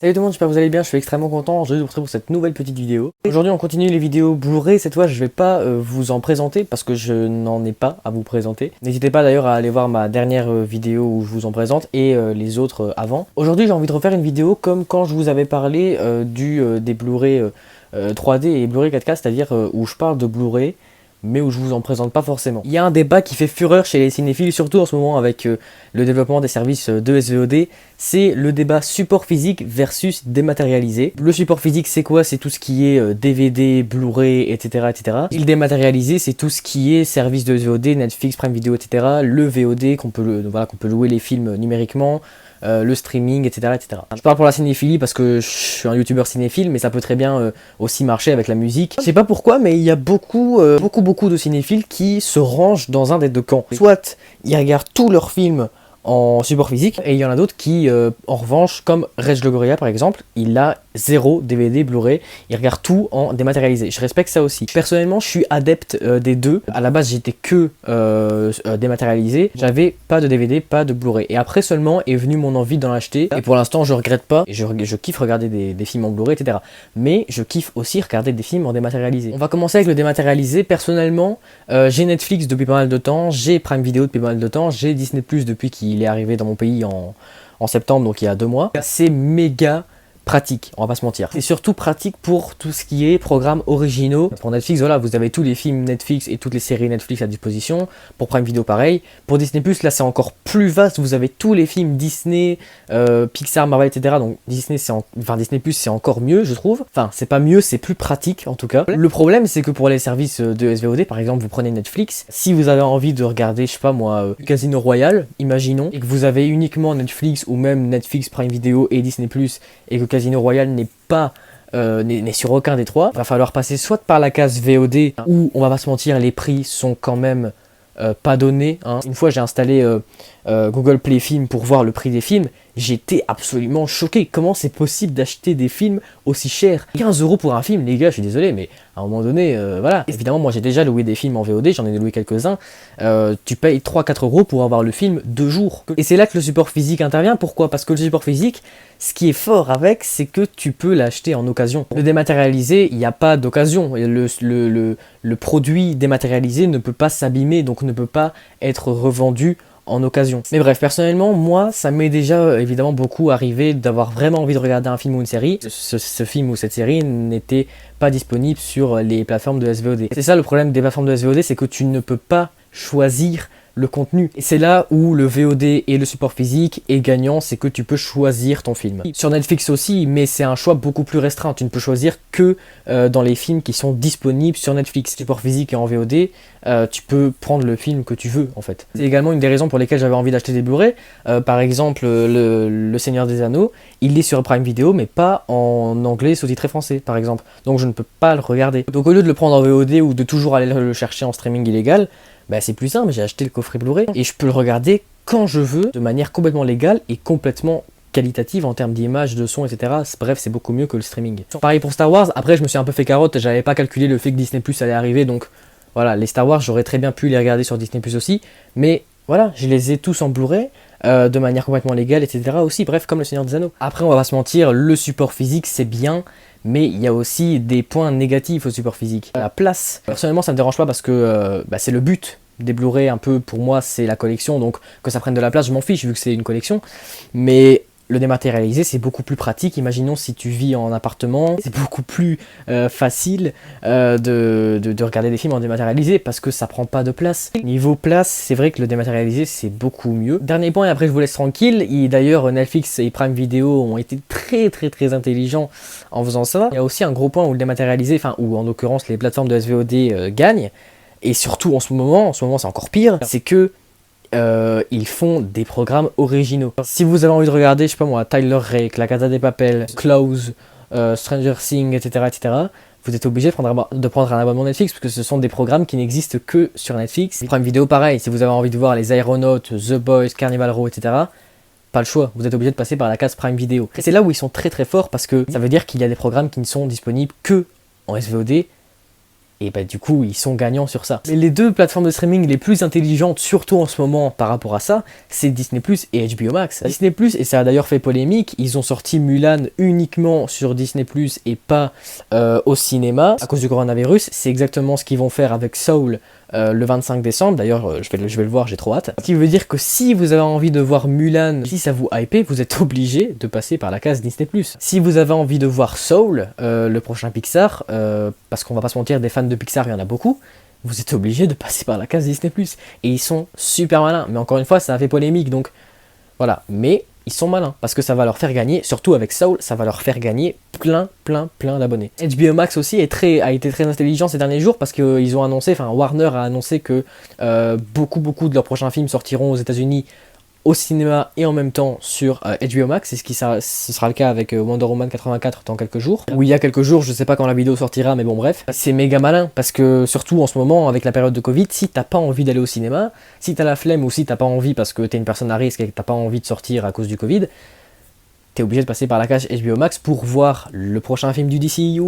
Salut tout le monde, j'espère que vous allez bien, je suis extrêmement content aujourd'hui de vous retrouver pour cette nouvelle petite vidéo. Aujourd'hui on continue les vidéos Blu-ray, cette fois je vais pas vous en présenter parce que je n'en ai pas à vous présenter. N'hésitez pas d'ailleurs à aller voir ma dernière vidéo où je vous en présente et les autres avant. Aujourd'hui j'ai envie de refaire une vidéo comme quand je vous avais parlé des Blu-ray 3D et Blu-ray 4K, c'est-à-dire où je parle de Blu-ray mais où je vous en présente pas forcément. Il y a un débat qui fait fureur chez les cinéphiles, surtout en ce moment avec le développement des services de SVOD, c'est le débat support physique versus dématérialisé. Le support physique c'est quoi? C'est tout ce qui est DVD, Blu-ray, etc., etc. Et le dématérialisé c'est tout ce qui est service de SVOD, Netflix, Prime Video, etc. Le VOD, qu'on peut louer les films numériquement, le streaming, etc., etc. Je parle pour la cinéphilie parce que je suis un youtubeur cinéphile, mais ça peut très bien aussi marcher avec la musique. Je sais pas pourquoi, mais il y a beaucoup de cinéphiles qui se rangent dans un des deux camps. Soit ils regardent tous leurs films en support physique, et il y en a d'autres qui, en revanche, comme Reg Gloria par exemple, il a 0 DVD, Blu-ray, il regarde tout en dématérialisé. Je respecte ça aussi. Personnellement, je suis adepte des deux. À la base, j'étais que dématérialisé. J'avais pas de DVD, pas de Blu-ray. Et après seulement est venue mon envie d'en acheter. Et pour l'instant, je regrette pas. Et je kiffe regarder des films en Blu-ray, etc. Mais je kiffe aussi regarder des films en dématérialisé. On va commencer avec le dématérialisé. Personnellement, j'ai Netflix depuis pas mal de temps, j'ai Prime Video depuis pas mal de temps, j'ai Disney Plus depuis qu'il est arrivé dans mon pays en septembre, donc il y a 2 mois. C'est méga pratique, on va pas se mentir. C'est surtout pratique pour tout ce qui est programmes originaux. Pour Netflix, voilà, vous avez tous les films Netflix et toutes les séries Netflix à disposition. Pour Prime Video, pareil. Pour Disney+, là, c'est encore plus vaste. Vous avez tous les films Disney, Pixar, Marvel, etc. Donc Disney+, c'est encore mieux, je trouve. Enfin, c'est pas mieux, c'est plus pratique, en tout cas. Le problème, c'est que pour les services de SVOD, par exemple, vous prenez Netflix. Si vous avez envie de regarder, je sais pas moi, Casino Royale, imaginons, et que vous avez uniquement Netflix ou même Netflix, Prime Video et Disney+, et que Casino Royale n'est pas n'est sur aucun des trois, il va falloir passer soit par la case VOD où on va pas se mentir, les prix sont quand même pas donnés, hein. Une fois j'ai installé Google Play Film pour voir le prix des films, j'étais absolument choqué. Comment c'est possible d'acheter des films aussi chers? 15 € pour un film, les gars, je suis désolé, mais à un moment donné, voilà. Évidemment, moi j'ai déjà loué des films en VOD, j'en ai loué quelques-uns. Tu payes 3-4 € pour avoir le film 2 jours. Et c'est là que le support physique intervient. Pourquoi? Parce que le support physique, ce qui est fort avec, c'est que tu peux l'acheter en occasion. Le dématérialisé, il n'y a pas d'occasion. Le produit dématérialisé ne peut pas s'abîmer, donc ne peut pas être revendu en occasion. Mais bref, personnellement, moi, ça m'est déjà évidemment beaucoup arrivé d'avoir vraiment envie de regarder un film ou une série. Ce film ou cette série n'était pas disponible sur les plateformes de SVOD. C'est ça le problème des plateformes de SVOD, c'est que tu ne peux pas choisir le contenu. Et c'est là où le VOD et le support physique est gagnant, c'est que tu peux choisir ton film. Sur Netflix aussi, mais c'est un choix beaucoup plus restreint. Tu ne peux choisir que dans les films qui sont disponibles sur Netflix. Support physique et en VOD, tu peux prendre le film que tu veux en fait. C'est également une des raisons pour lesquelles j'avais envie d'acheter des Blu-ray. Par exemple, le Seigneur des Anneaux, il est sur Prime Video, mais pas en anglais sous-titré français, par exemple. Donc je ne peux pas le regarder. Donc au lieu de le prendre en VOD ou de toujours aller le chercher en streaming illégal, bah c'est plus simple, j'ai acheté le coffret Blu-ray et je peux le regarder quand je veux, de manière complètement légale et complètement qualitative en termes d'image, de son, etc. Bref, c'est beaucoup mieux que le streaming. Pareil pour Star Wars, après je me suis un peu fait carotte, j'avais pas calculé le fait que Disney Plus allait arriver, donc voilà, les Star Wars, j'aurais très bien pu les regarder sur Disney Plus aussi, mais voilà, je les ai tous en Blu-ray, de manière complètement légale, etc. aussi, bref, comme le Seigneur des Anneaux. Après, on va pas se mentir, le support physique, c'est bien, mais il y a aussi des points négatifs au support physique. La place, personnellement, ça me dérange pas parce que c'est le but des Blu-ray, un peu pour moi, c'est la collection, donc que ça prenne de la place, je m'en fiche vu que c'est une collection, mais le dématérialisé, c'est beaucoup plus pratique. Imaginons si tu vis en appartement, c'est beaucoup plus facile de regarder des films en dématérialisé parce que ça prend pas de place. Niveau place, c'est vrai que le dématérialisé, c'est beaucoup mieux. Dernier point, et après je vous laisse tranquille. D'ailleurs, Netflix et Prime Video ont été très intelligents en faisant ça. Il y a aussi un gros point où le dématérialisé, enfin, où en l'occurrence les plateformes de SVOD gagnent, et surtout en ce moment c'est encore pire, c'est que ils font des programmes originaux. Si vous avez envie de regarder, je sais pas moi, Tyler Rake, La Casa de Papel, Close, Stranger Things, etc., vous êtes obligé de prendre un abonnement Netflix parce que ce sont des programmes qui n'existent que sur Netflix. Prime Video, pareil, si vous avez envie de voir Les Aéronautes, The Boys, Carnival Row, etc., pas le choix, vous êtes obligé de passer par la case Prime Video. Et c'est là où ils sont très forts parce que ça veut dire qu'il y a des programmes qui ne sont disponibles que en SVOD Et bah du coup, ils sont gagnants sur ça. Mais les deux plateformes de streaming les plus intelligentes, surtout en ce moment par rapport à ça, c'est Disney+ et HBO Max. Disney+, et ça a d'ailleurs fait polémique, ils ont sorti Mulan uniquement sur Disney+, et pas au cinéma, à cause du coronavirus. C'est exactement ce qu'ils vont faire avec Soul le 25 décembre. D'ailleurs, je vais le voir, j'ai trop hâte. Ce qui veut dire que si vous avez envie de voir Mulan, si ça vous hype, vous êtes obligé de passer par la case Disney+. Si vous avez envie de voir Soul, le prochain Pixar, parce qu'on va pas se mentir, des fans de Pixar, il y en a beaucoup, vous êtes obligé de passer par la case Disney+. Et ils sont super malins. Mais encore une fois, ça a fait polémique, donc voilà. Mais ils sont malins, parce que ça va leur faire gagner, surtout avec Soul, ça va leur faire gagner plein d'abonnés. HBO Max aussi a été très intelligent ces derniers jours, parce qu'ils ont annoncé, enfin Warner a annoncé que beaucoup de leurs prochains films sortiront aux États-Unis au cinéma et en même temps sur HBO Max. C'est ce sera le cas avec Wonder Woman 84 dans quelques jours. Ou il y a quelques jours, je sais pas quand la vidéo sortira, mais bon bref. C'est méga malin, parce que surtout en ce moment, avec la période de Covid, si t'as pas envie d'aller au cinéma, si t'as la flemme ou si t'as pas envie parce que t'es une personne à risque et que t'as pas envie de sortir à cause du Covid, t'es obligé de passer par la case HBO Max pour voir le prochain film du DCU,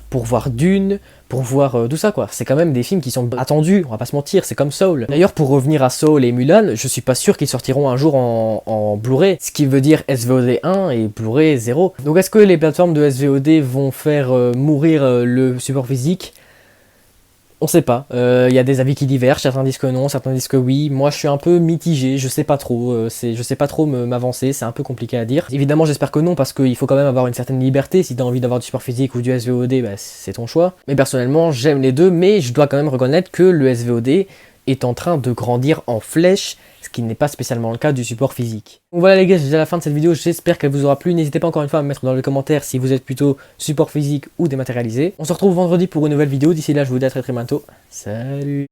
pour voir Dune, pour voir tout ça quoi. C'est quand même des films qui sont attendus, on va pas se mentir, c'est comme Soul. D'ailleurs, pour revenir à Soul et Mulan, je suis pas sûr qu'ils sortiront un jour en Blu-ray, ce qui veut dire SVOD 1 et Blu-ray 0. Donc est-ce que les plateformes de SVOD vont faire mourir le support physique ? On sait pas, y a des avis qui divergent, certains disent que non, certains disent que oui. Moi je suis un peu mitigé, je sais pas trop, je sais pas trop m'avancer, c'est un peu compliqué à dire. Évidemment j'espère que non, parce qu'il faut quand même avoir une certaine liberté. Si t'as envie d'avoir du support physique ou du SVOD, bah, c'est ton choix. Mais personnellement j'aime les deux, mais je dois quand même reconnaître que le SVOD est en train de grandir en flèche, ce qui n'est pas spécialement le cas du support physique. Donc voilà les gars, c'est déjà la fin de cette vidéo, j'espère qu'elle vous aura plu. N'hésitez pas encore une fois à me mettre dans les commentaires si vous êtes plutôt support physique ou dématérialisé. On se retrouve vendredi pour une nouvelle vidéo, d'ici là je vous dis à très bientôt. Salut!